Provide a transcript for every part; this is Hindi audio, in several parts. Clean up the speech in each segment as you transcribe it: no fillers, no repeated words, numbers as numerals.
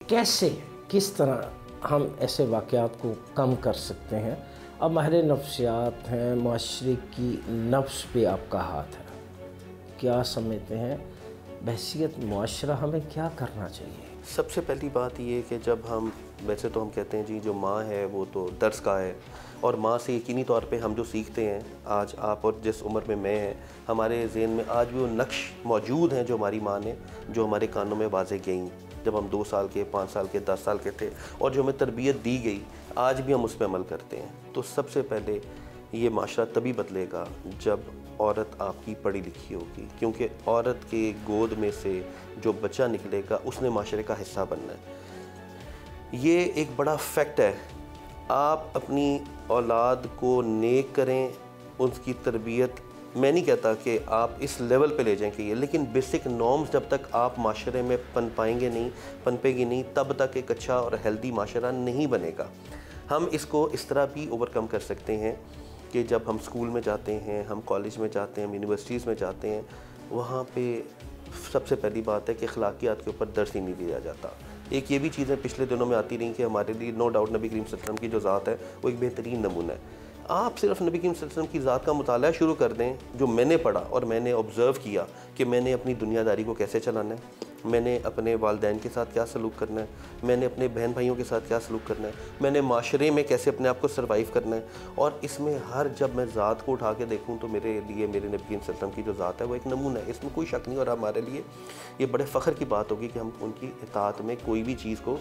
कैसे, किस तरह हम ऐसे वाक़यात को कम कर सकते हैं? अब माहिर नफ्सियात हैं, माशरे की नफ्स पे आपका हाथ है। क्या समझते हैं, बहैसियत मुआशरा हमें क्या करना चाहिए? सबसे पहली बात ये कि जब हम वैसे तो हम कहते हैं जी जो माँ है वो तो दर्स का है, और माँ से यकीनी तौर पे हम जो सीखते हैं, आज आप और जिस उम्र में मैं हैं, हमारे ज़हन में आज भी वो नक्श मौजूद हैं जो हमारी माँ ने, जो हमारे कानों में वाज़े गईं जब हम 2 साल के, 5 साल के, 10 साल के थे, और जो हमें तरबियत दी गई, आज भी हम उस पर अमल करते हैं। तो सबसे पहले ये माशरा तभी बदलेगा जब औरत आपकी पढ़ी लिखी होगी, क्योंकि औरत के गोद में से जो बच्चा निकलेगा उसने माशरे का हिस्सा बनना है। ये एक बड़ा फैक्ट है। आप अपनी औलाद को नेक करें, उसकी तरबियत, मैं नहीं कहता कि आप इस लेवल पे ले जाएं कि ये, लेकिन बेसिक नॉर्म्स जब तक आप माशरे में पनपेगी नहीं, तब तक एक अच्छा और हेल्दी माशरा नहीं बनेगा। हम इसको इस तरह भी ओवरकम कर सकते हैं कि जब हम स्कूल में जाते हैं, हम कॉलेज में जाते हैं, हम यूनिवर्सिटीज़ में जाते हैं, वहाँ पे सबसे पहली बात है कि अखलाकियात के ऊपर दर्स ही नहीं दिया जाता। एक ये भी चीज़ें पिछले दिनों में आती रही कि हमारे लिए नो डाउट नबी करीम सल्लल्लाहु अलैहि वसल्लम की जो ज़ात है वो एक बेहतरीन नमूना है। आप सिर्फ नबी करीम सल्लल्लाहु अलैहि वसल्लम की ज़ात का मुताला शुरू कर दें, जो मैंने पढ़ा और मैंने ऑब्ज़र्व किया कि मैंने अपनी दुनियादारी को कैसे चलाना है, मैंने अपने वालिदैन के साथ क्या सलूक करना है, मैंने अपने बहन भाइयों के साथ क्या सलूक करना है, मैंने माशरे में कैसे अपने आप को सर्वाइव करना है। और इसमें हर जब मैं ज़ात को उठा के देखूँ तो मेरे लिए मेरे नबी करीम सल्लल्लाहु अलैहि वसल्लम की जो ज़ात है वो एक नमूना है, इसमें कोई शक नहीं। और हमारे लिए ये बड़े फ़ख्र की बात होगी कि हम उनकी इताअत में कोई भी चीज़ को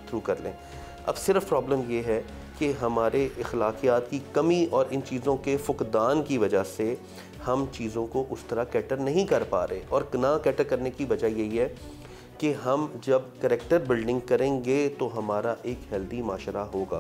थ्रू कर लें। अब सिर्फ प्रॉब्लम ये है कि हमारे अखलाकियात की कमी और इन चीज़ों के फुकदान की वजह से हम चीज़ों को उस तरह कैटर नहीं कर पा रहे। और ना कैटर करने की वजह यही है कि हम जब करैक्टर बिल्डिंग करेंगे तो हमारा एक हेल्दी माशरा होगा।